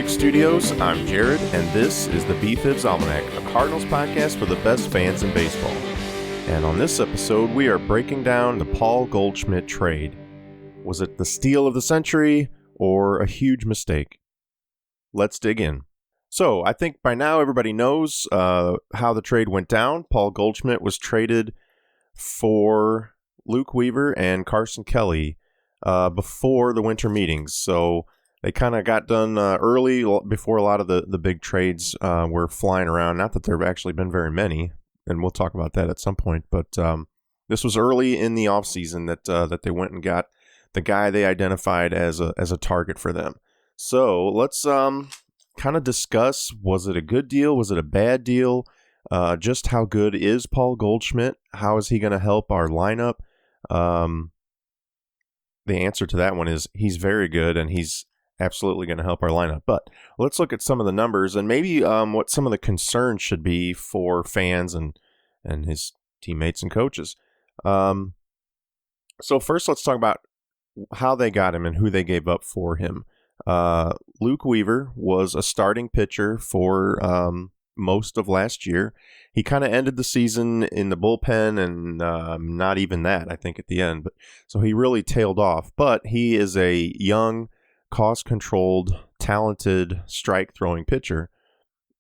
Studios, I'm Jared, and this is the BFIBs Almanac, a Cardinals podcast for the best fans in baseball. And on this episode, we are breaking down the Paul Goldschmidt trade. Was it the steal of the century or a huge mistake? Let's dig in. So, I think by now everybody knows how the trade went down. Paul Goldschmidt was traded for Luke Weaver and Carson Kelly before the winter meetings. So, they kind of got done early before a lot of the big trades were flying around. Not that there have actually been very many, and we'll talk about that at some point. But this was early in the offseason that they went and got the guy they identified as a target for them. So let's kind of discuss, was it a good deal? Was it a bad deal? Just how good is Paul Goldschmidt? How is he going to help our lineup? The answer to that one is he's very good, and he's absolutely going to help our lineup. But let's look at some of the numbers and maybe what some of the concerns should be for fans and his teammates and coaches. So first, let's talk about how they got him and who they gave up for him. Luke Weaver was a starting pitcher for most of last year. He kind of ended the season in the bullpen and not even that, I think, at the end. But so he really tailed off. But he is a young, cost-controlled, talented strike-throwing pitcher,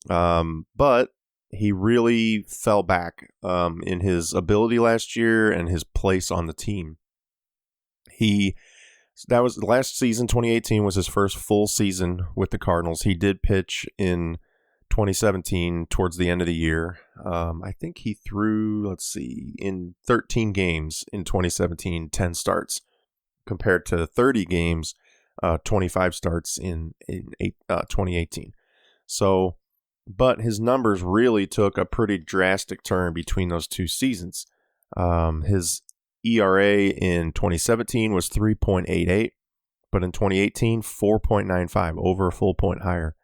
but he really fell back in his ability last year and his place on the team. That was last season. 2018 was his first full season with the Cardinals. He did pitch in 2017 towards the end of the year. I think he threw, in 13 games in 2017, 10 starts, compared to 30 games. 25 starts in 2018. So, but his numbers really took a pretty drastic turn between those two seasons. His ERA in 2017 was 3.88, but in 2018, 4.95, over a full point higher.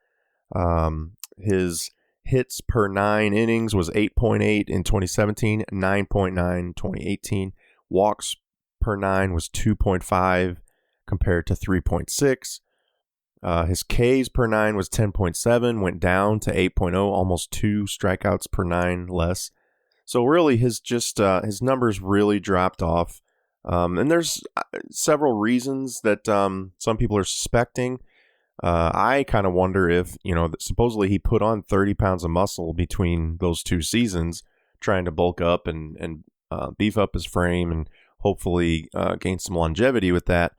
His hits per 9 innings was 8.8 in 2017, 9.9 in 2018. Walks per 9 was 2.5. compared to 3.6. His Ks per 9 was 10.7, went down to 8.0, almost 2 strikeouts per 9 less. So really his numbers really dropped off. And there's several reasons that some people are suspecting. I kind of wonder if, supposedly he put on 30 pounds of muscle between those two seasons, trying to bulk up and beef up his frame and hopefully gain some longevity with that.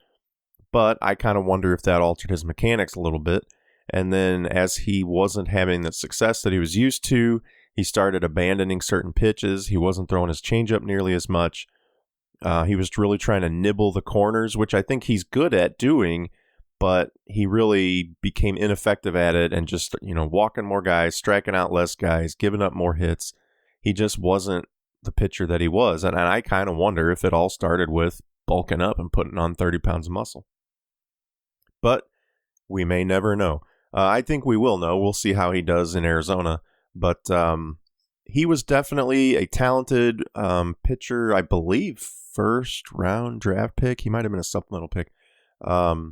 But I kind of wonder if that altered his mechanics a little bit. And then as he wasn't having the success that he was used to, he started abandoning certain pitches. He wasn't throwing his changeup nearly as much. He was really trying to nibble the corners, which I think he's good at doing, but he really became ineffective at it and just, walking more guys, striking out less guys, giving up more hits. He just wasn't the pitcher that he was. And I kind of wonder if it all started with bulking up and putting on 30 pounds of muscle. But we may never know. I think we will know. We'll see how he does in Arizona. But he was definitely a talented pitcher, I believe, first-round draft pick. He might have been a supplemental pick. A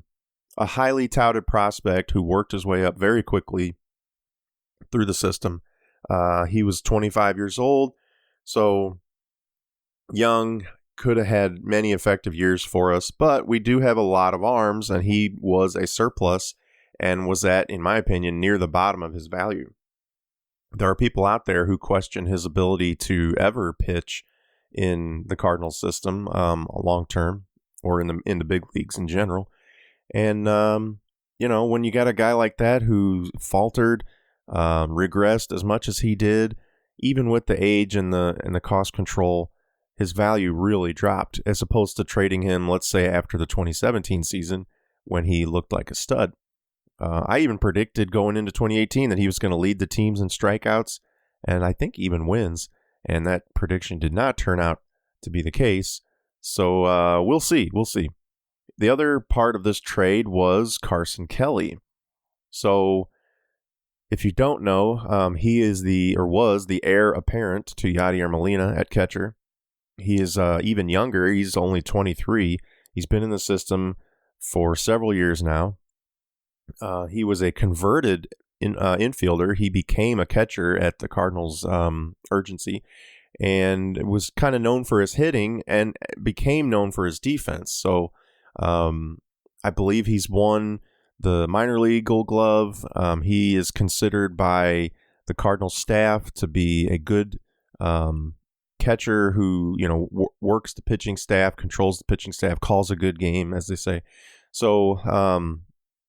highly touted prospect who worked his way up very quickly through the system. He was 25 years old, so young. Could have had many effective years for us, but we do have a lot of arms, and he was a surplus and was at, in my opinion, near the bottom of his value. There are people out there who question his ability to ever pitch in the Cardinals system long term or in the big leagues in general. And when you got a guy like that who faltered, regressed as much as he did, even with the age and the cost control, his value really dropped, as opposed to trading him, let's say, after the 2017 season when he looked like a stud. I even predicted going into 2018 that he was going to lead the teams in strikeouts, and I think even wins. And that prediction did not turn out to be the case. So we'll see. We'll see. The other part of this trade was Carson Kelly. So if you don't know, he is was the heir apparent to Yadier Molina at catcher. He is even younger. He's only 23. He's been in the system for several years now. He was a converted infielder. He became a catcher at the Cardinals urgency, and was kind of known for his hitting and became known for his defense. So I believe he's won the minor league Gold Glove. He is considered by the Cardinals staff to be a good catcher who, works the pitching staff, controls the pitching staff, calls a good game, as they say. So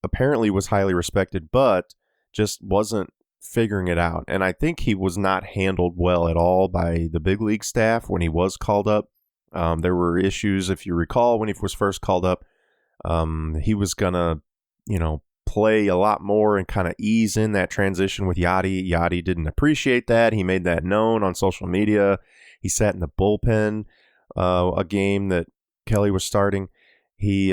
apparently was highly respected, but just wasn't figuring it out. And I think he was not handled well at all by the big league staff when he was called up. There were issues, if you recall, when he was first called up. He was going to, play a lot more and kind of ease in that transition with Yadi. Yadi didn't appreciate that. He made that known on social media. He sat in the bullpen a game that Kelly was starting. He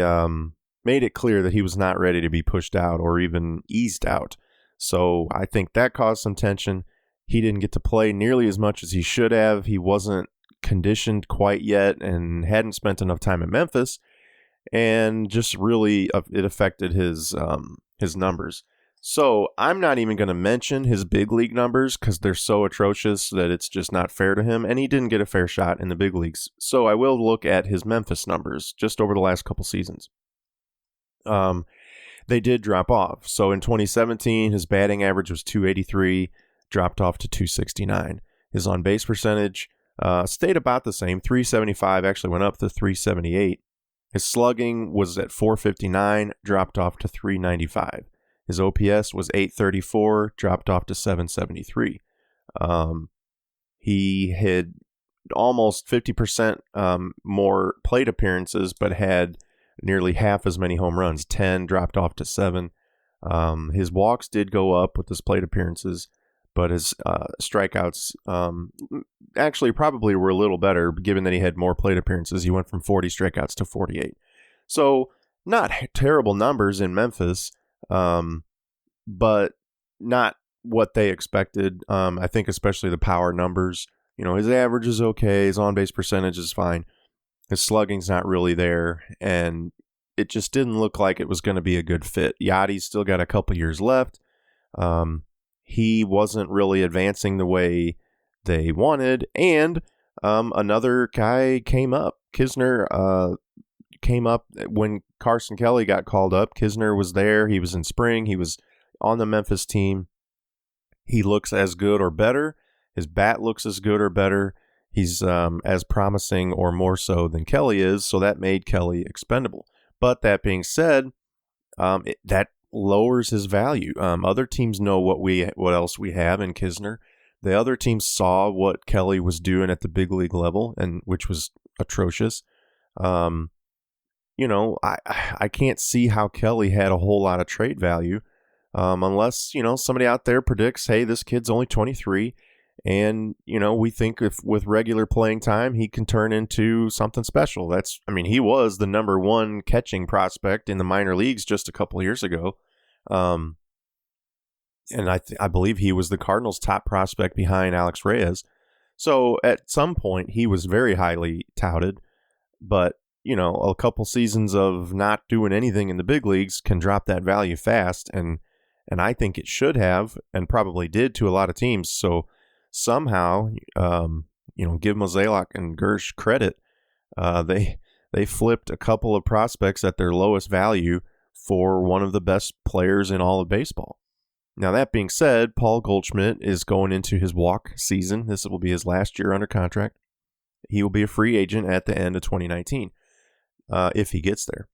made it clear that he was not ready to be pushed out or even eased out. So I think that caused some tension. He didn't get to play nearly as much as he should have. He wasn't conditioned quite yet and hadn't spent enough time in Memphis. And just really, it affected his numbers. So I'm not even going to mention his big league numbers because they're so atrocious that it's just not fair to him. And he didn't get a fair shot in the big leagues. So I will look at his Memphis numbers just over the last couple seasons. They did drop off. So in 2017, his batting average was 283, dropped off to 269. His on-base percentage stayed about the same, 375, actually went up to 378. His slugging was at 459, dropped off to 395. His OPS was 834, dropped off to 773. He had almost 50% more plate appearances, but had nearly half as many home runs, 10, dropped off to 7. His walks did go up with his plate appearances, but his strikeouts actually probably were a little better, given that he had more plate appearances. He went from 40 strikeouts to 48. So not terrible numbers in Memphis, but not what they expected. I think especially the power numbers. His average is okay. His on-base percentage is fine. His slugging's not really there, and it just didn't look like it was going to be a good fit. Yadi's still got a couple years left. He wasn't really advancing the way they wanted, and another guy came up. Kisner came up when Carson Kelly got called up. Kisner was there. He was in spring. He was on the Memphis team. He looks as good or better. His bat looks as good or better. He's as promising or more so than Kelly is, so that made Kelly expendable. But that being said, that lowers his value. Other teams know what else we have in Kisner. The other teams saw what Kelly was doing at the big league level, and which was atrocious. I can't see how Kelly had a whole lot of trade value, unless somebody out there predicts, hey, this kid's only 23. And, we think if with regular playing time, he can turn into something special. He was the number one catching prospect in the minor leagues just a couple of years ago. And I believe he was the Cardinals' top prospect behind Alex Reyes. So at some point, he was very highly touted. But, a couple seasons of not doing anything in the big leagues can drop that value fast. And I think it should have, and probably did to a lot of teams. So somehow, give Mozeliak and Gersh credit. They flipped a couple of prospects at their lowest value for one of the best players in all of baseball. Now, that being said, Paul Goldschmidt is going into his walk season. This will be his last year under contract. He will be a free agent at the end of 2019, if he gets there.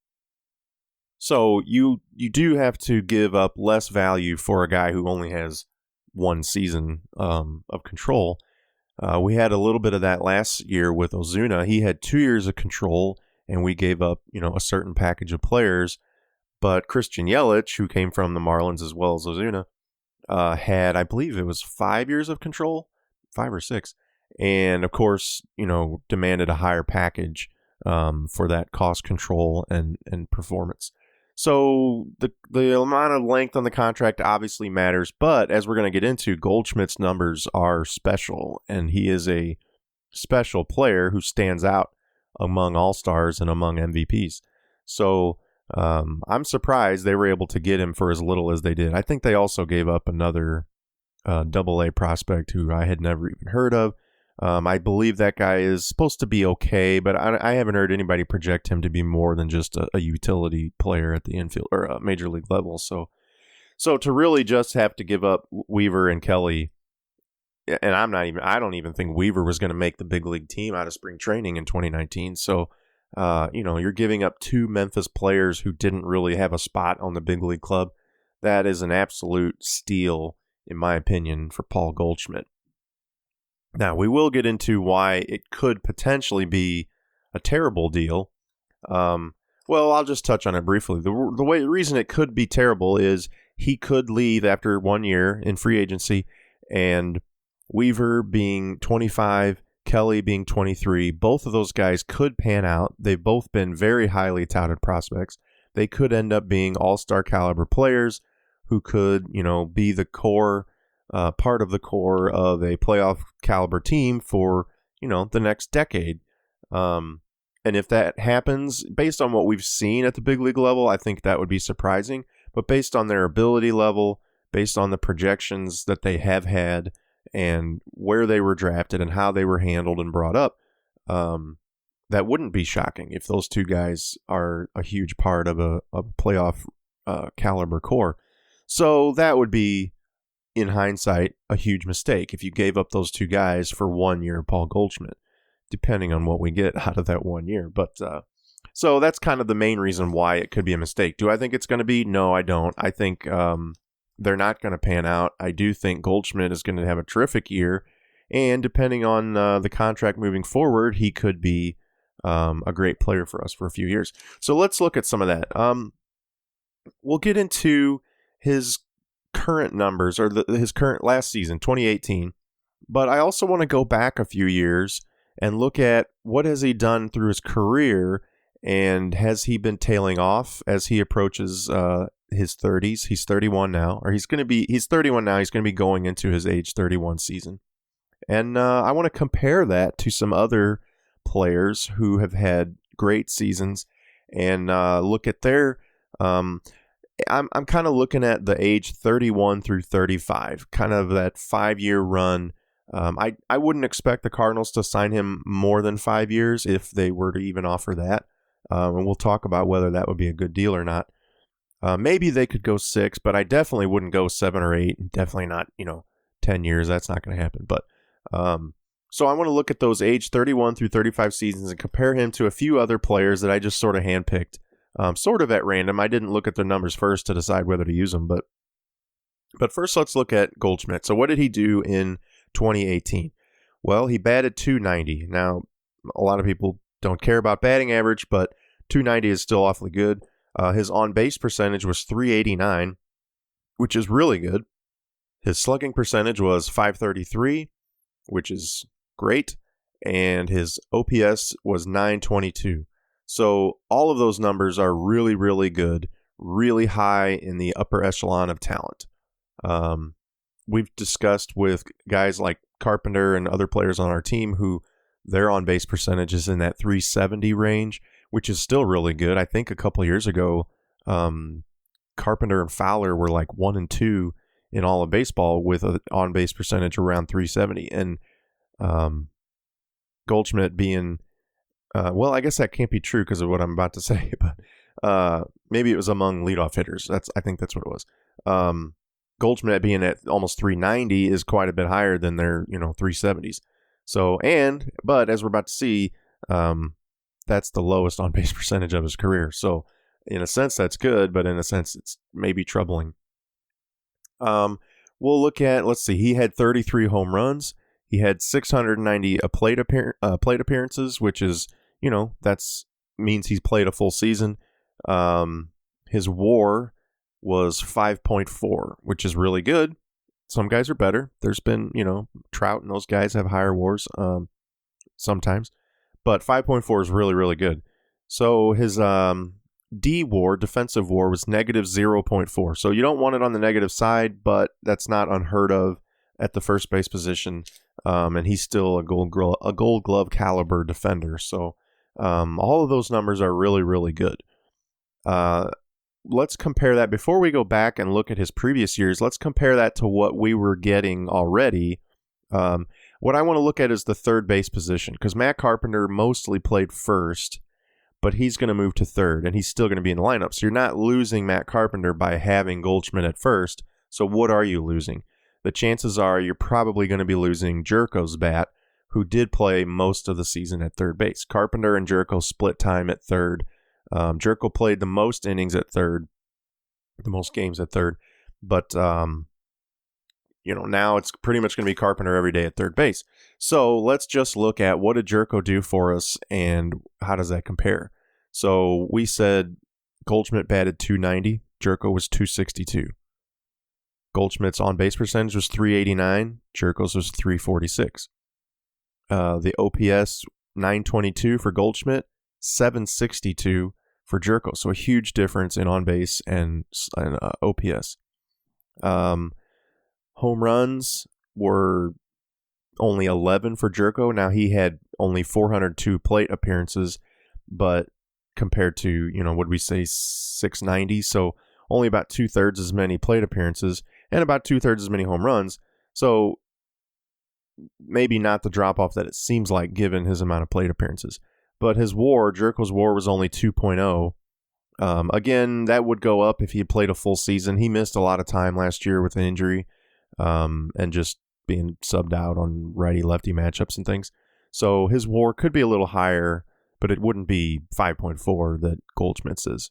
So you do have to give up less value for a guy who only has one season of control. We had a little bit of that last year with Ozuna. He had 2 years of control, and we gave up, a certain package of players. But Christian Yelich, who came from the Marlins as well as Ozuna, had, I believe it was 5 years of control, 5 or 6. and of course, demanded a higher package for that cost control and performance. So the amount of length on the contract obviously matters, but as we're going to get into, Goldschmidt's numbers are special, and he is a special player who stands out among all-stars and among MVPs. So I'm surprised they were able to get him for as little as they did. I think they also gave up another AA prospect who I had never even heard of. I believe that guy is supposed to be okay, but I haven't heard anybody project him to be more than just a utility player at the infield or a major league level. So to really just have to give up Weaver and Kelly, and I don't even think Weaver was going to make the big league team out of spring training in 2019. So, you're giving up two Memphis players who didn't really have a spot on the big league club. That is an absolute steal, in my opinion, for Paul Goldschmidt. Now, we will get into why it could potentially be a terrible deal. Well, I'll just touch on it briefly. The reason it could be terrible is he could leave after 1 year in free agency, and Weaver being 25, Kelly being 23, both of those guys could pan out. They've both been very highly touted prospects. They could end up being all-star caliber players who could, be the core part of the core of a playoff caliber team for, the next decade. And if that happens, based on what we've seen at the big league level, I think that would be surprising. But based on their ability level, based on the projections that they have had and where they were drafted and how they were handled and brought up, that wouldn't be shocking if those two guys are a huge part of a playoff caliber core. So that would be, in hindsight, a huge mistake if you gave up those two guys for 1 year of Paul Goldschmidt, depending on what we get out of that 1 year. But so that's kind of the main reason why it could be a mistake. Do I think it's going to be? No, I don't. I think they're not going to pan out. I do think Goldschmidt is going to have a terrific year, and depending on the contract moving forward, he could be a great player for us for a few years. So let's look at some of that. We'll get into his current numbers, or his current last season, 2018. But I also want to go back a few years and look at what has he done through his career, and has he been tailing off as he approaches his 30s? He's 31 now, or he's 31 now. He's going to be going into his age 31 season. And I want to compare that to some other players who have had great seasons and look at their I'm kind of looking at the age 31 through 35, kind of that 5-year run. I wouldn't expect the Cardinals to sign him more than 5 years if they were to even offer that. And we'll talk about whether that would be a good deal or not. Maybe they could go 6, but I definitely wouldn't go 7 or 8. Definitely not, 10 years. That's not going to happen. But so I want to look at those age 31 through 35 seasons and compare him to a few other players that I just sort of handpicked. Sort of at random. I didn't look at their numbers first to decide whether to use them, but first let's look at Goldschmidt. So what did he do in 2018? Well, he batted .290. Now, a lot of people don't care about batting average, but .290 is still awfully good. His on-base percentage was .389, which is really good. His slugging percentage was .533, which is great, and his OPS was .922. So all of those numbers are really, really good, really high in the upper echelon of talent. We've discussed with guys like Carpenter and other players on our team who their on-base percentage is in that .370 range, which is still really good. I think a couple of years ago, Carpenter and Fowler were like 1 and 2 in all of baseball with an on-base percentage around .370. And Goldschmidt being... well, I guess that can't be true because of what I'm about to say, but maybe it was among leadoff hitters. I think that's what it was. Goldschmidt being at almost .390 is quite a bit higher than their .370s. So, but as we're about to see, that's the lowest on base percentage of his career. So, in a sense, that's good, but in a sense, it's maybe troubling. We'll look at. Let's see. He had 33 home runs. He had 690 plate appearances, which is, that's means he's played a full season. His WAR was 5.4, which is really good. Some guys are better. There's been, Trout and those guys have higher WARs sometimes. But 5.4 is really, really good. So his D WAR, defensive WAR, was negative 0.4. So you don't want it on the negative side, but that's not unheard of at the first base position. And he's still a gold glove caliber defender. So all of those numbers are really, really good. Let's compare that. Before we go back and look at his previous years, let's compare that to what we were getting already. What I want to look at is the third base position, because Matt Carpenter mostly played first, but he's going to move to third, and he's still going to be in the lineup. So you're not losing Matt Carpenter by having Goldschmidt at first. So what are you losing? The chances are you're probably going to be losing Jerko's bat, who did play most of the season at third base. Carpenter and Jerko split time at third. Jerko played the most innings at third, the most games at third. But, now it's pretty much going to be Carpenter every day at third base. So let's just look at what did Jerko do for us and how does that compare? So we said Goldschmidt batted .290. Jerko was .262. Goldschmidt's on-base percentage was .389. Jerko's was .346. The OPS, .922 for Goldschmidt, .762 for Jerko. So a huge difference in on-base and OPS. Home runs were only 11 for Jerko. Now he had only 402 plate appearances, but compared to, would we say 690? So only about 2/3 as many plate appearances and about 2/3 as many home runs. So maybe not the drop-off that it seems like given his amount of plate appearances. But his WAR, Jerko's WAR was only 2.0. Again, that would go up if he had played a full season. He missed a lot of time last year with an injury and just being subbed out on righty-lefty matchups and things. So his WAR could be a little higher, but it wouldn't be 5.4 that Goldschmidt's is.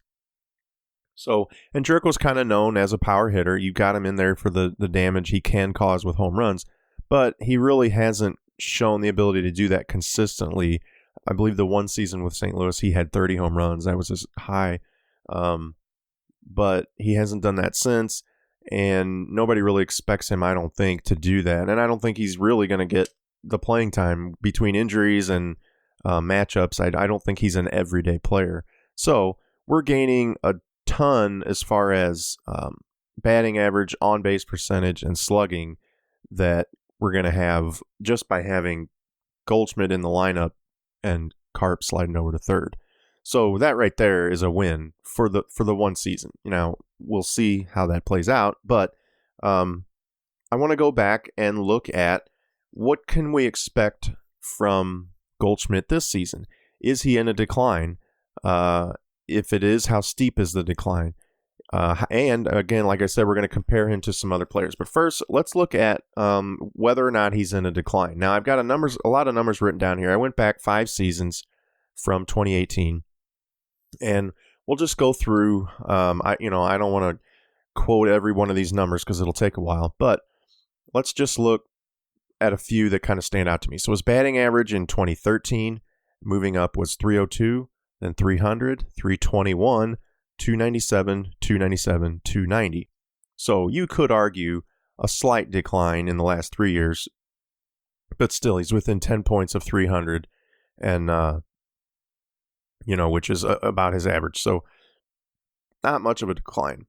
So, and Jerko's kind of known as a power hitter. You got him in there for the damage he can cause with home runs, but he really hasn't shown the ability to do that consistently. I believe the one season with St. Louis, he had 30 home runs. That was his high. But he hasn't done that since, and nobody really expects him, I don't think, to do that. And I don't think he's really going to get the playing time between injuries and matchups. I don't think he's an everyday player. So we're gaining a ton as far as batting average, on-base percentage, and slugging that we're going to have just by having Goldschmidt in the lineup and Carp sliding over to third. So that right there is a win for the one season. We'll see how that plays out, but I want to go back and look at what can we expect from Goldschmidt this season. Is he in a decline? If it is, how steep is the decline? And again, like I said, we're going to compare him to some other players. But first, let's look at whether or not he's in a decline. Now, I've got a lot of numbers written down here. I went back 5 seasons from 2018, and we'll just go through. I don't want to quote every one of these numbers because it'll take a while, but let's just look at a few that kind of stand out to me. So his batting average in 2013, moving up, was 302, then 300, 321, 297, 297, 290. So you could argue a slight decline in the last 3 years, but still he's within 10 points of 300, and which is about his average. So not much of a decline.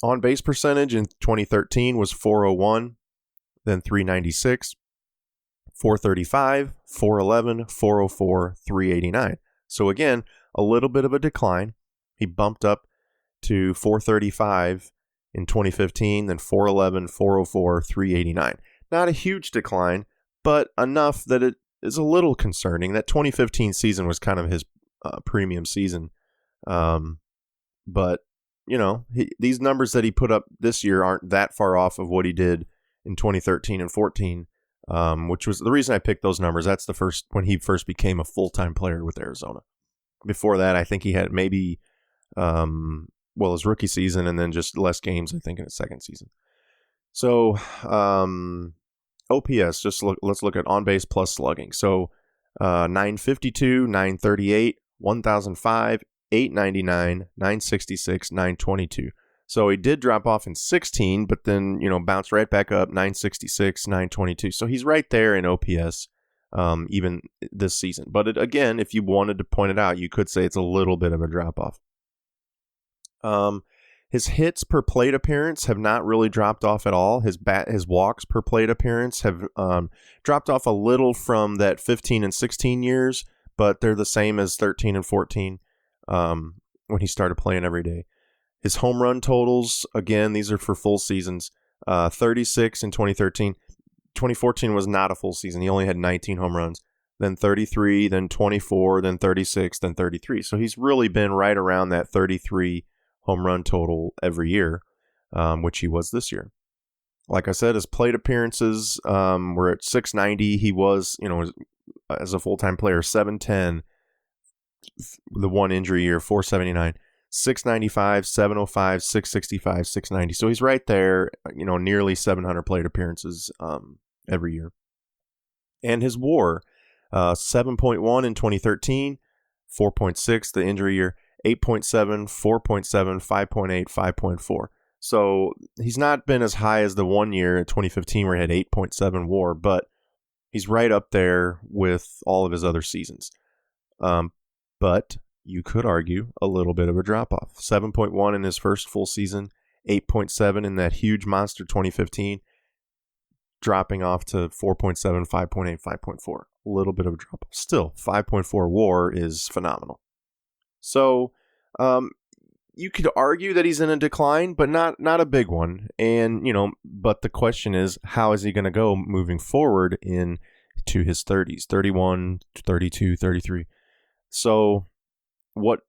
On base percentage in 2013 was 401, then 396, 435, 411, 404, 389. So again, a little bit of a decline. He bumped up to 435 in 2015, then 411, 404, 389. Not a huge decline, but enough that it is a little concerning. That 2015 season was kind of his premium season. But, these numbers that he put up this year aren't that far off of what he did in 2013 and 14, which was the reason I picked those numbers. That's when he first became a full-time player with Arizona. Before that, I think he had maybe, his rookie season and then just less games, I think, in his second season. So, OPS, let's look at on-base plus slugging. So, 952, 938, 1005, 899, 966, 922. So he did drop off in 16, but then, bounced right back up, 966, 922. So he's right there in OPS, even this season. But again, if you wanted to point it out, you could say it's a little bit of a drop off. His hits per plate appearance have not really dropped off at all. His walks per plate appearance have dropped off a little from that 15 and 16 years, but they're the same as 13 and 14 when he started playing every day. His home run totals, again, these are for full seasons, 36 in 2013. 2014 was not a full season. He only had 19 home runs, then 33, then 24, then 36, then 33. So he's really been right around that 33 home run total every year, which he was this year. Like I said, his plate appearances were at 690. He was, as a full-time player, 710. The one injury year, 479. 695, 705, 665, 690. So he's right there, nearly 700 plate appearances every year. And his WAR, 7.1 in 2013, 4.6 the injury year, 8.7, 4.7, 5.8, 5.4. So he's not been as high as the 1 year in 2015 where he had 8.7 WAR, but he's right up there with all of his other seasons. But you could argue a little bit of a drop-off. 7.1 in his first full season, 8.7 in that huge monster 2015, dropping off to 4.7, 5.8, 5.4. A little bit of a drop-off. Still, 5.4 WAR is phenomenal. So, you could argue that he's in a decline, but not a big one. And, but the question is, how is he going to go moving forward into his 30s, 31, 32, 33? So, what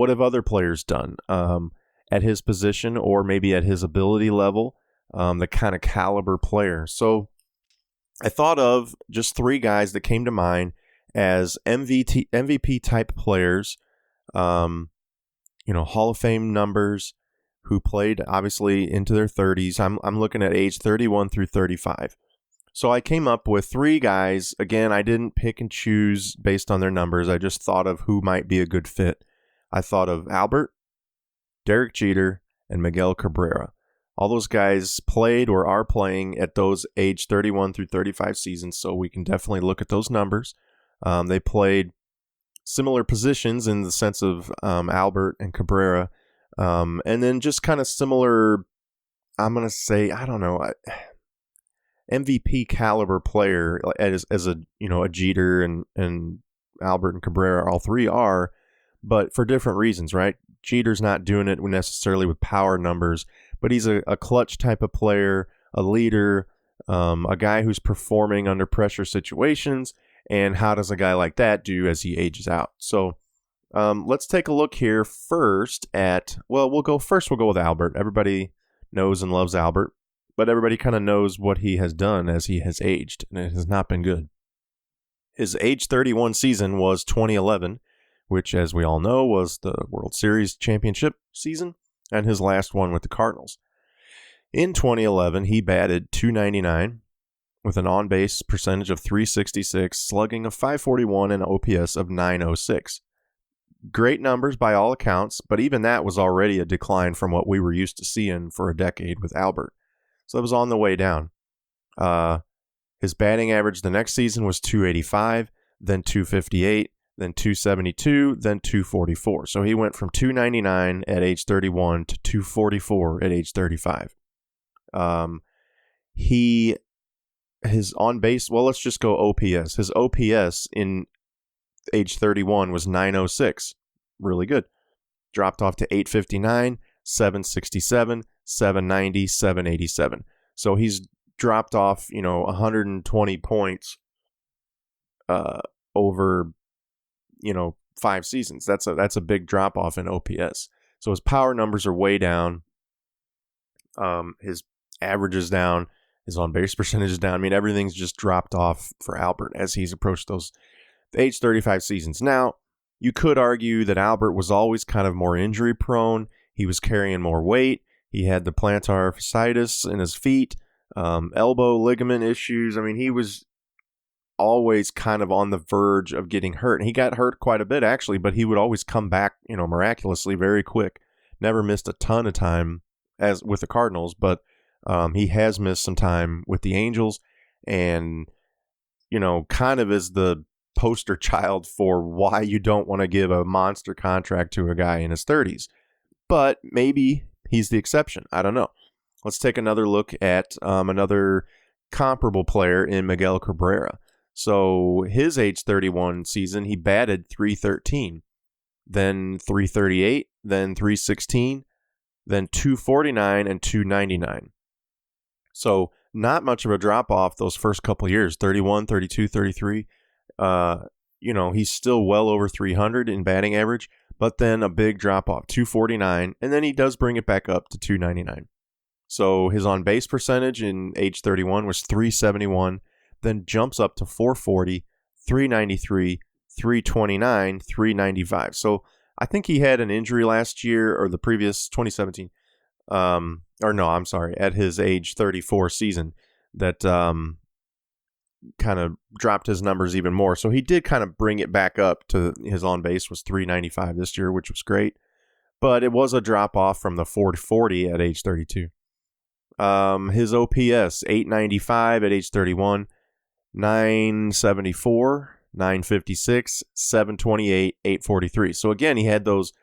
have other players done at his position or maybe at his ability level, the kind of caliber player? So, I thought of just 3 guys that came to mind as MVP type players. Hall of Fame numbers, who played obviously into their 30s. I'm looking at age 31 through 35. So I came up with 3 guys. Again, I didn't pick and choose based on their numbers. I just thought of who might be a good fit. I thought of Albert, Derek Jeter, and Miguel Cabrera. All those guys played or are playing at those age 31 through 35 seasons, so we can definitely look at those numbers. They played similar positions in the sense of Albert and Cabrera, and then just kind of similar, I'm going to say, I don't know, MVP caliber player as a Jeter and Albert and Cabrera, all 3 are, but for different reasons, right? Jeter's not doing it necessarily with power numbers, but he's a clutch type of player, a leader, a guy who's performing under pressure situations. And how does a guy like that do as he ages out? So let's take a look here first at, we'll go with Albert. Everybody knows and loves Albert, but everybody kind of knows what he has done as he has aged, and it has not been good. His age 31 season was 2011, which, as we all know, was the World Series championship season, and his last one with the Cardinals. In 2011, he batted .299 with an on-base percentage of .366, slugging of .541, and OPS of .906. Great numbers by all accounts, but even that was already a decline from what we were used to seeing for a decade with Albert. So it was on the way down. His batting average the next season was .285, then .258, then .272, then .244. So he went from .299 at age 31 to .244 at age 35. His on base, let's just go OPS. His OPS in age 31 was .906. Really good. Dropped off to .859, .767, .790, .787. So he's dropped off, 120 points over 5 seasons. That's a big drop off in OPS. So his power numbers are way down. His average is down. His on-base percentage is down. I mean, everything's just dropped off for Albert as he's approached those age 35 seasons. Now, you could argue that Albert was always kind of more injury prone. He was carrying more weight. He had the plantar fasciitis in his feet, elbow ligament issues. I mean, he was always kind of on the verge of getting hurt. And he got hurt quite a bit, actually, but he would always come back, miraculously very quick. Never missed a ton of time as with the Cardinals, but he has missed some time with the Angels, and kind of is the poster child for why you don't want to give a monster contract to a guy in his 30s. But maybe he's the exception. I don't know. Let's take another look at another comparable player in Miguel Cabrera. So his age 31 season, he batted .313, then .338, then .316, then .249, and .299. So not much of a drop-off those first couple years, 31, 32, 33. He's still well over 300 in batting average, but then a big drop-off, 249, and then he does bring it back up to 299. So his on-base percentage in age 31 was .371, then jumps up to .440, .393, .329, .395. So I think he had an injury last year, or the previous 2017, at his age 34 season that kind of dropped his numbers even more. So he did kind of bring it back up to his on-base was .395 this year, which was great. But it was a drop-off from the .440 at age 32. His OPS, .895 at age 31, .974, .956, .728, .843. So again, he had those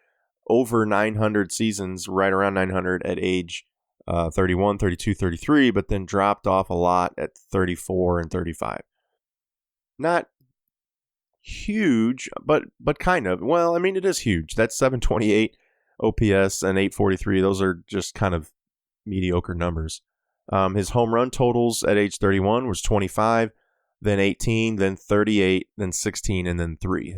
over 900 seasons, right around 900 at age 31, 32, 33, but then dropped off a lot at 34 and 35. Not huge, but kind of. Well, I mean, it is huge. That's 728 OPS and 843. Those are just kind of mediocre numbers. His home run totals at age 31 was 25, then 18, then 38, then 16, and then 3.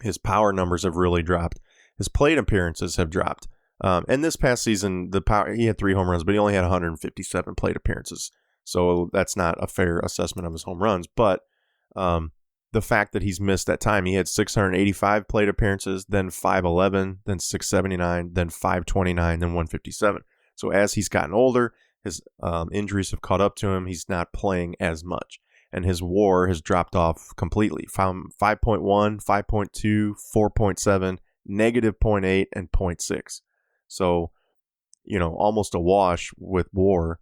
His power numbers have really dropped. His plate appearances have dropped. And this past season, he had 3 home runs, but he only had 157 plate appearances. So that's not a fair assessment of his home runs. But the fact that he's missed that time, he had 685 plate appearances, then 511, then 679, then 529, then 157. So as he's gotten older, his injuries have caught up to him. He's not playing as much. And his WAR has dropped off completely. From 5.1, 5.2, 4.7, negative 0.8, and 0.6. So, almost a wash with WAR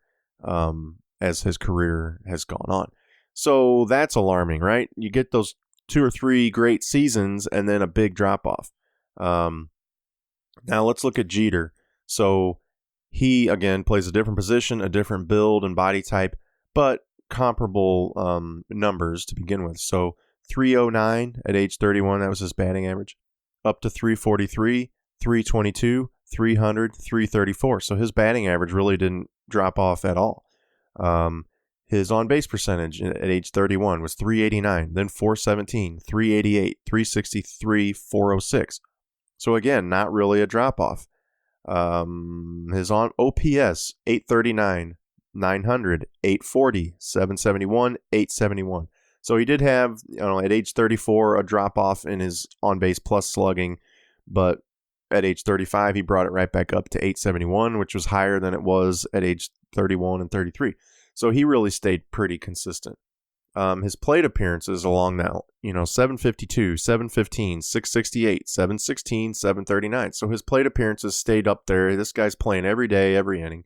as his career has gone on. So that's alarming, right? You get those 2 or 3 great seasons and then a big drop-off. Now let's look at Jeter. So he, again, plays a different position, a different build and body type, but comparable numbers to begin with. So 309 at age 31, that was his batting average, up to 343, 322, 300, 334. So his batting average really didn't drop off at all. His on-base percentage at age 31 was 389, then 417, 388, 363, 406. So again, not really a drop-off. His on OPS, 839, 900, 840, 771, 871. So he did have, at age 34, a drop-off in his on-base plus slugging, but at age 35, he brought it right back up to 871, which was higher than it was at age 31 and 33. So he really stayed pretty consistent. His plate appearances along that, 752, 715, 668, 716, 739. So his plate appearances stayed up there. This guy's playing every day, every inning.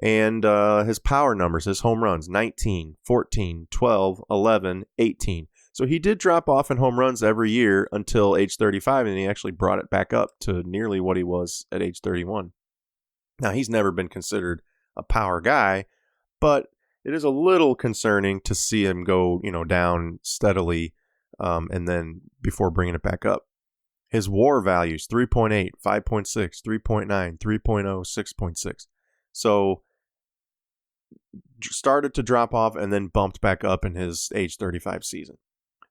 And his power numbers, his home runs, 19, 14, 12, 11, 18. So he did drop off in home runs every year until age 35, and he actually brought it back up to nearly what he was at age 31. Now, he's never been considered a power guy, but it is a little concerning to see him go, down steadily and then before bringing it back up. His WAR values, 3.8, 5.6, 3.9, 3.0, 6.6. So started to drop off and then bumped back up in his age 35 season.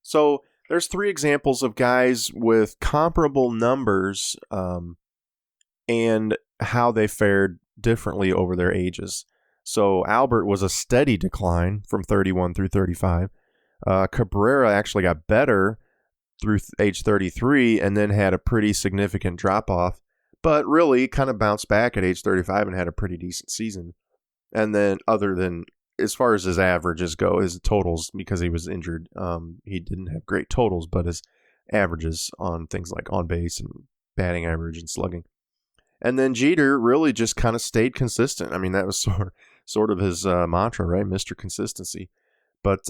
So there's 3 examples of guys with comparable numbers and how they fared differently over their ages. So Albert was a steady decline from 31 through 35. Cabrera actually got better through age 33 and then had a pretty significant drop-off, but really kind of bounced back at age 35 and had a pretty decent season. And then other than, as far as his averages go, his totals, because he was injured, he didn't have great totals, but his averages on things like on base and batting average and slugging. And then Jeter really just kind of stayed consistent. I mean, that was sort of his mantra, right? Mr. Consistency. But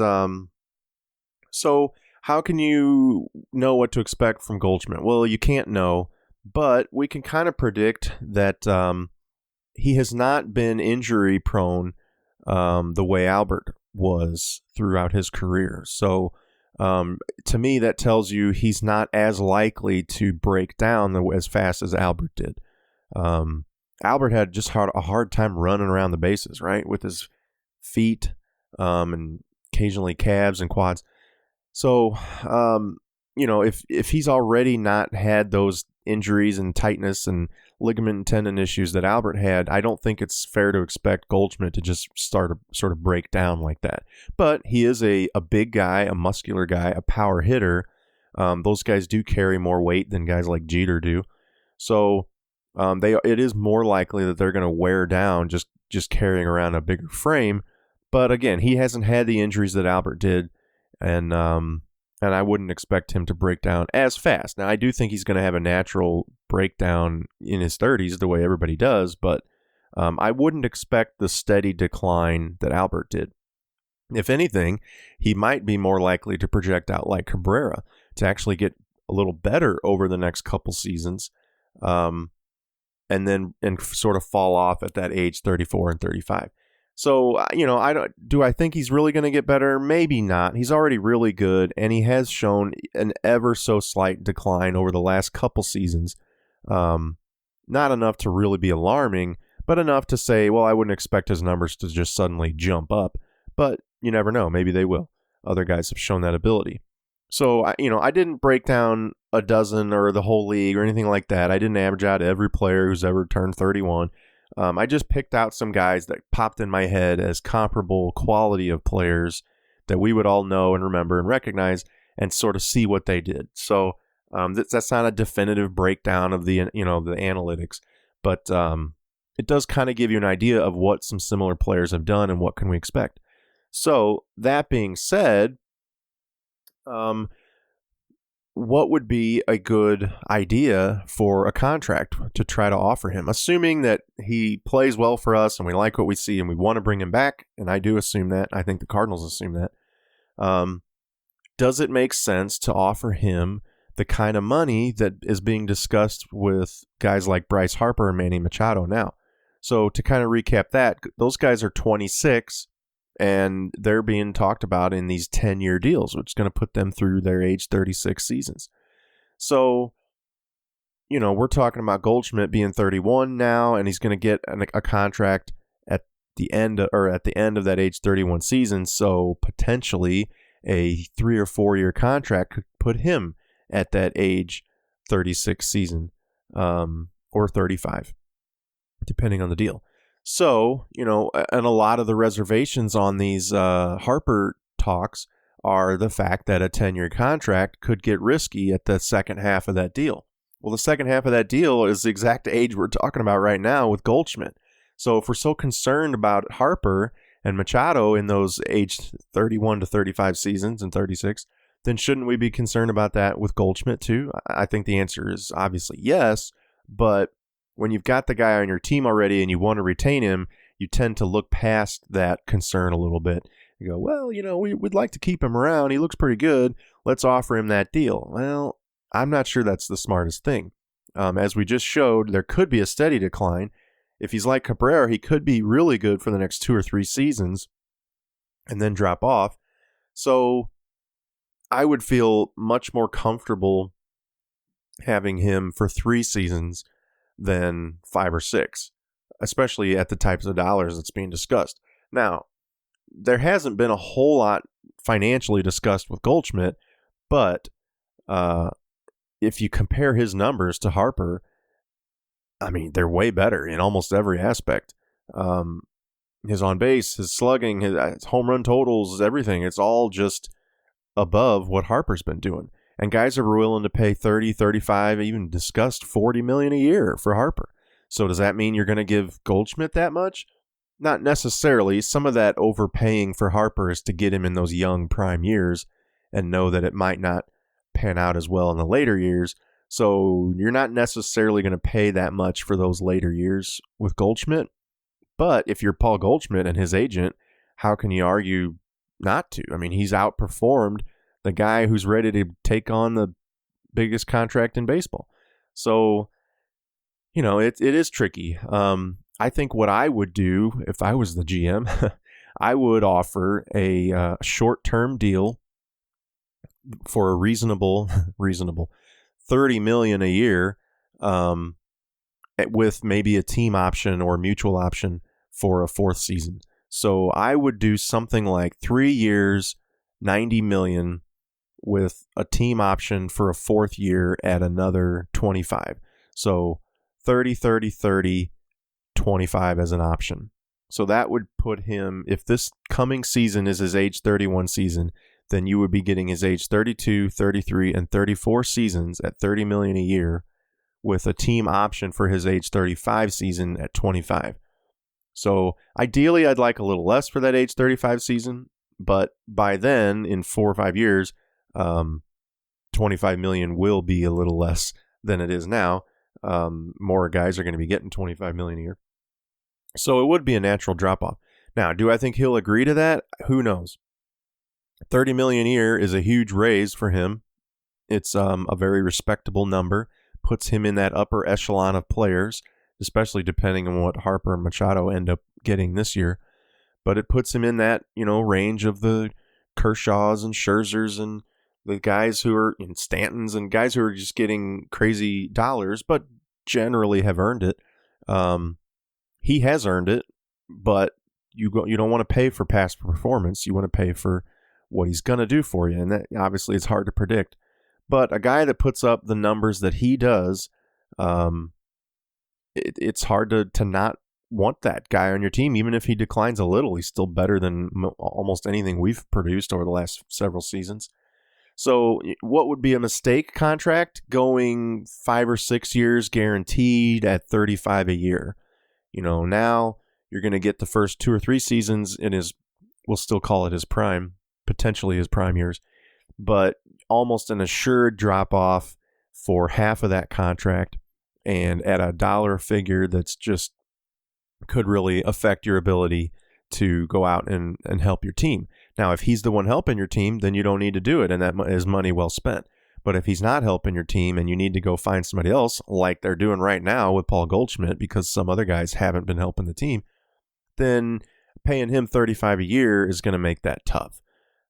so how can you know what to expect from Goldschmidt? Well, you can't know, but we can kind of predict that he has not been injury prone the way Albert was throughout his career. So to me, that tells you he's not as likely to break down as fast as Albert did. Albert had just a hard time running around the bases, right, with his feet and occasionally calves and quads. So, if he's already not had those injuries and tightness and ligament and tendon issues that Albert had, I don't think it's fair to expect Goldschmidt to just start to sort of break down like that. But he is a big guy, a muscular guy, a power hitter. Those guys do carry more weight than guys like Jeter do. So it is more likely that they're going to wear down just carrying around a bigger frame. But again, he hasn't had the injuries that Albert did, and I wouldn't expect him to break down as fast. Now, I do think he's going to have a natural breakdown in his 30s, the way everybody does, but I wouldn't expect the steady decline that Albert did. If anything, he might be more likely to project out like Cabrera, to actually get a little better over the next couple seasons, and sort of fall off at that age 34 and 35. So, do I think he's really going to get better? Maybe not. He's already really good, and he has shown an ever so slight decline over the last couple seasons. Not enough to really be alarming, but enough to say, well, I wouldn't expect his numbers to just suddenly jump up. But you never know. Maybe they will. Other guys have shown that ability. So, I didn't break down a dozen or the whole league or anything like that. I didn't average out every player who's ever turned 31. I just picked out some guys that popped in my head as comparable quality of players that we would all know and remember and recognize and sort of see what they did. So that's not a definitive breakdown of the analytics, but it does kind of give you an idea of what some similar players have done and what can we expect. So that being said, what would be a good idea for a contract to try to offer him, assuming that he plays well for us and we like what we see and we want to bring him back? And I do assume that. I think the Cardinals assume that. Does it make sense to offer him the kind of money that is being discussed with guys like Bryce Harper and Manny Machado now? So to kind of recap that, those guys are 26 and they're being talked about in these 10-year deals, which is going to put them through their age 36 seasons. So, we're talking about Goldschmidt being 31 now, and he's going to get a contract at the end of that age 31 season. So potentially a 3 or 4 year contract could put him at that age 36 season, or 35, depending on the deal. So, and a lot of the reservations on these Harper talks are the fact that a 10-year contract could get risky at the second half of that deal. Well, the second half of that deal is the exact age we're talking about right now with Goldschmidt. So if we're so concerned about Harper and Machado in those age 31 to 35 seasons and 36, then shouldn't we be concerned about that with Goldschmidt too? I think the answer is obviously yes, but when you've got the guy on your team already and you want to retain him, you tend to look past that concern a little bit. You go, well, we'd like to keep him around. He looks pretty good. Let's offer him that deal. Well, I'm not sure that's the smartest thing. As we just showed, there could be a steady decline. If he's like Cabrera, he could be really good for the next 2 or 3 seasons and then drop off. So I would feel much more comfortable having him for 3 seasons than 5 or 6, especially at the types of dollars that's being discussed. Now, there hasn't been a whole lot financially discussed with Goldschmidt, but if you compare his numbers to Harper, I mean, they're way better in almost every aspect. His on base, his slugging, his home run totals, everything. It's all just above what Harper's been doing. And guys are willing to pay 30, 35, even discussed $40 million a year for Harper. So does that mean you're going to give Goldschmidt that much? Not necessarily. Some of that overpaying for Harper is to get him in those young prime years and know that it might not pan out as well in the later years. So you're not necessarily going to pay that much for those later years with Goldschmidt. But if you're Paul Goldschmidt and his agent, how can you argue not to? I mean, he's outperformed the guy who's ready to take on the biggest contract in baseball. So, it is tricky. I think what I would do if I was the GM, I would offer a short-term deal for a reasonable $30 million a year, with maybe a team option or mutual option for a fourth season. So I would do something like 3 years, $90 million, with a team option for a fourth year at another 25. So 30, 30, 30, 25 as an option. So that would put him, if this coming season is his age 31 season, then you would be getting his age 32, 33, and 34 seasons at $30 million a year, with a team option for his age 35 season at 25. So ideally, I'd like a little less for that age 35 season, but by then, in 4 or 5 years, 25 million will be a little less than it is now. More guys are going to be getting 25 million a year. So it would be a natural drop off. Now, do I think he'll agree to that? Who knows? 30 million a year is a huge raise for him. It's a very respectable number, puts him in that upper echelon of players, especially depending on what Harper and Machado end up getting this year. But it puts him in that, range of the Kershaws and Scherzers and the guys who are in Stantons and guys who are just getting crazy dollars, but generally have earned it. He has earned it, but you don't want to pay for past performance. You want to pay for what he's going to do for you, and that obviously it's hard to predict. But a guy that puts up the numbers that he does, it's hard to not want that guy on your team. Even if he declines a little, he's still better than almost anything we've produced over the last several seasons. So what would be a mistake contract? Going 5 or 6 years guaranteed at 35 a year. Now you're going to get the first 2 or 3 seasons in we'll still call it his prime, potentially his prime years, but almost an assured drop off for half of that contract, and at a dollar figure that's just could really affect your ability to go out and help your team. Now, if he's the one helping your team, then you don't need to do it, and that is money well spent. But if he's not helping your team and you need to go find somebody else, like they're doing right now with Paul Goldschmidt, because some other guys haven't been helping the team, then paying him $35 a year is going to make that tough.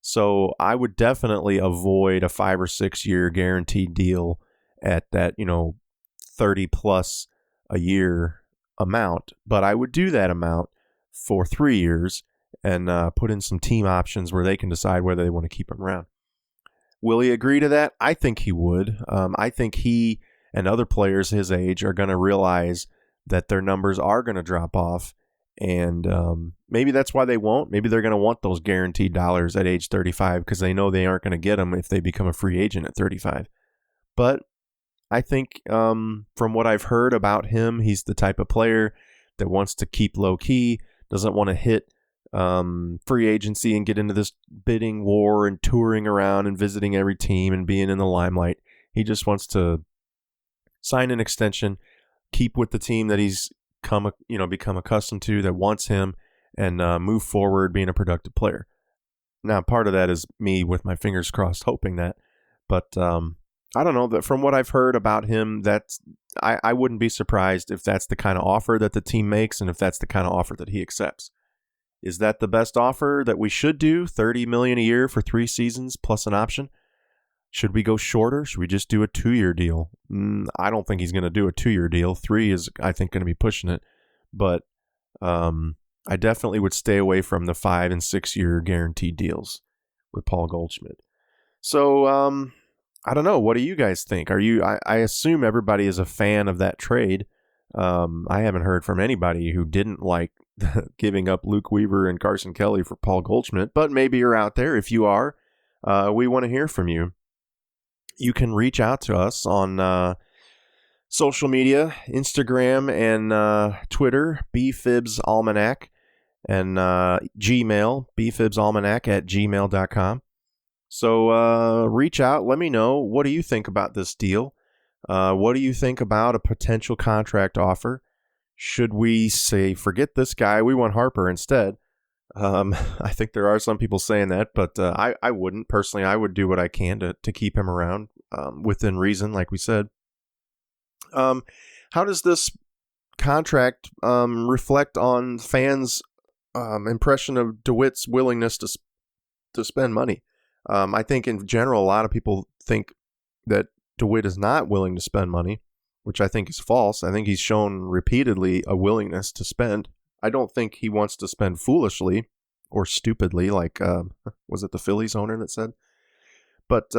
So I would definitely avoid a 5 or 6 year guaranteed deal at that, 30 plus a year amount. But I would do that amount for 3 years and put in some team options where they can decide whether they want to keep him around. Will he agree to that? I think he would. I think he and other players his age are going to realize that their numbers are going to drop off. And maybe that's why they won't. Maybe they're going to want those guaranteed dollars at age 35 because they know they aren't going to get them if they become a free agent at 35. But I think from what I've heard about him, he's the type of player that wants to keep low key, doesn't want to hit free agency and get into this bidding war and touring around and visiting every team and being in the limelight. He just wants to sign an extension, keep with the team that he's become accustomed to, that wants him, and move forward being a productive player. Now, part of that is me with my fingers crossed hoping that, but I don't know, that from what I've heard about him, I wouldn't be surprised if that's the kind of offer that the team makes and if that's the kind of offer that he accepts. Is that the best offer that we should do? $30 million a year for 3 seasons plus an option? Should we go shorter? Should we just do a 2-year deal? I don't think he's going to do a 2-year deal. 3 is, I think, going to be pushing it. But I definitely would stay away from the 5 and 6 year guaranteed deals with Paul Goldschmidt. So I don't know. What do you guys think? I assume everybody is a fan of that trade. I haven't heard from anybody who didn't like giving up Luke Weaver and Carson Kelly for Paul Goldschmidt, but maybe you're out there. If you are, we want to hear from you. You can reach out to us on social media, Instagram and Twitter, BFIBs Almanac, and Gmail, bfibsalmanac@gmail.com. So reach out. Let me know. What do you think about this deal? What do you think about a potential contract offer? Should we say, forget this guy, we want Harper instead? I think there are some people saying that, but I wouldn't. Personally, I would do what I can to keep him around within reason, like we said. How does this contract reflect on fans' impression of DeWitt's willingness to spend money? I think in general, a lot of people think that DeWitt is not willing to spend money, which I think is false. I think he's shown repeatedly a willingness to spend. I don't think he wants to spend foolishly or stupidly, like, was it the Phillies owner that said? But,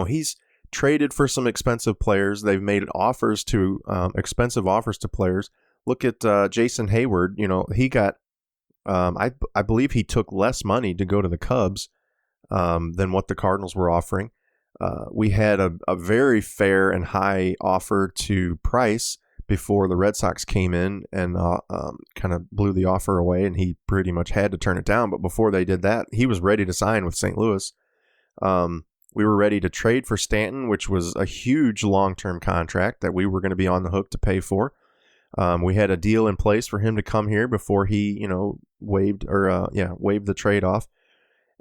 he's traded for some expensive players. They've made offers to, expensive offers to players. Look at Jason Hayward. He got, I believe he took less money to go to the Cubs than what the Cardinals were offering. We had a very fair and high offer to Price before the Red Sox came in and kind of blew the offer away, and he pretty much had to turn it down. But before they did that, he was ready to sign with St. Louis. We were ready to trade for Stanton, which was a huge long-term contract that we were going to be on the hook to pay for. We had a deal in place for him to come here before he, waived the trade off.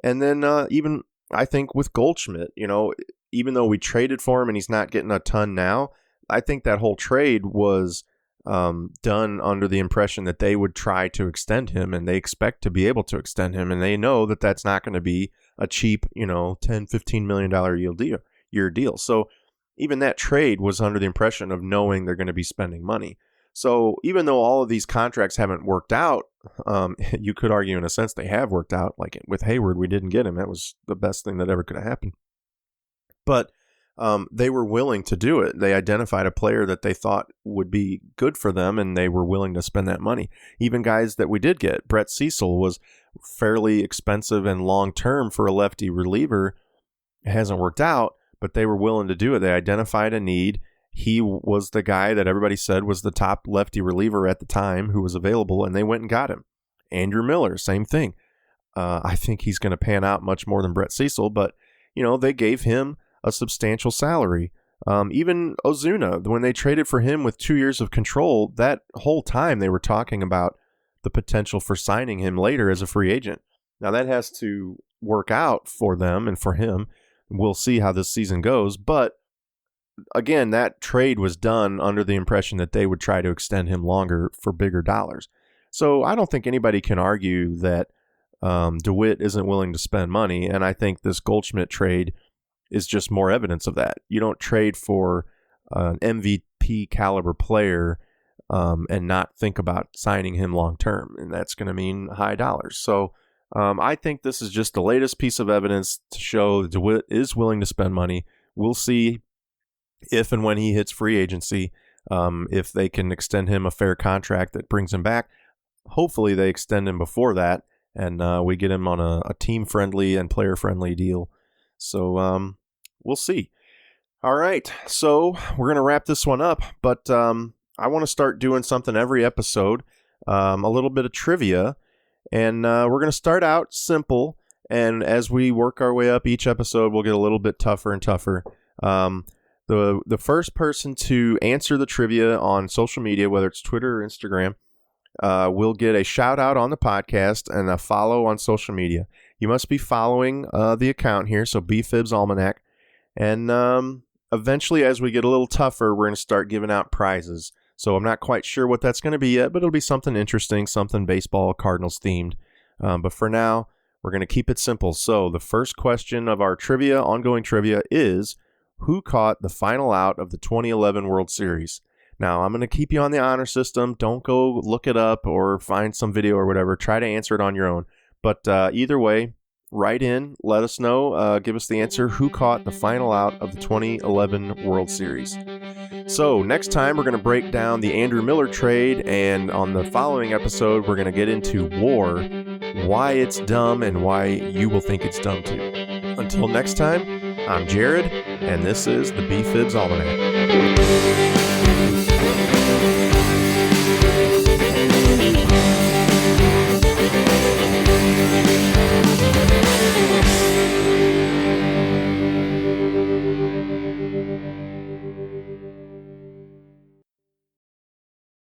And then even I think with Goldschmidt, even though we traded for him and he's not getting a ton now, I think that whole trade was done under the impression that they would try to extend him, and they expect to be able to extend him, and they know that that's not going to be a cheap, $10-15 million year deal. So even that trade was under the impression of knowing they're going to be spending money. So even though all of these contracts haven't worked out, you could argue in a sense they have worked out. Like with Hayward, we didn't get him. That was the best thing that ever could have happened. But they were willing to do it. They identified a player that they thought would be good for them, and they were willing to spend that money. Even guys that we did get, Brett Cecil was fairly expensive and long-term for a lefty reliever. It hasn't worked out, but they were willing to do it. They identified a need. He was the guy that everybody said was the top lefty reliever at the time who was available, and they went and got him. Andrew Miller, same thing. I think he's going to pan out much more than Brett Cecil, but, they gave him a substantial salary. Even Ozuna, when they traded for him with 2 years of control, that whole time they were talking about the potential for signing him later as a free agent. Now that has to work out for them and for him. We'll see how this season goes. But again, that trade was done under the impression that they would try to extend him longer for bigger dollars. So I don't think anybody can argue that DeWitt isn't willing to spend money. And I think this Goldschmidt trade is just more evidence of that. You don't trade for an MVP caliber player and not think about signing him long term, and that's going to mean high dollars. So I think this is just the latest piece of evidence to show that DeWitt is willing to spend money. We'll see if and when he hits free agency, if they can extend him a fair contract that brings him back. Hopefully they extend him before that, and we get him on a team-friendly and player-friendly deal. So we'll see. All right, so we're going to wrap this one up, but I want to start doing something every episode, a little bit of trivia, and we're going to start out simple, and as we work our way up each episode, we'll get a little bit tougher and tougher. The first person to answer the trivia on social media, whether it's Twitter or Instagram, will get a shout out on the podcast and a follow on social media. You must be following the account here, so BFIBs Almanac. And eventually, as we get a little tougher, we're going to start giving out prizes. So I'm not quite sure what that's going to be yet, but it'll be something interesting, something baseball, Cardinals themed. But for now, we're going to keep it simple. So the first question of our ongoing trivia is, who caught the final out of the 2011 World Series? Now, I'm going to keep you on the honor system. Don't go look it up or find some video or whatever. Try to answer it on your own. But either way, write in, let us know, give us the answer, who caught the final out of the 2011 World Series. So next time, we're going to break down the Andrew Miller trade, and on the following episode, we're going to get into WAR, why it's dumb and why you will think it's dumb too. Until next time, I'm Jared, and this is the BFIBs Almanac.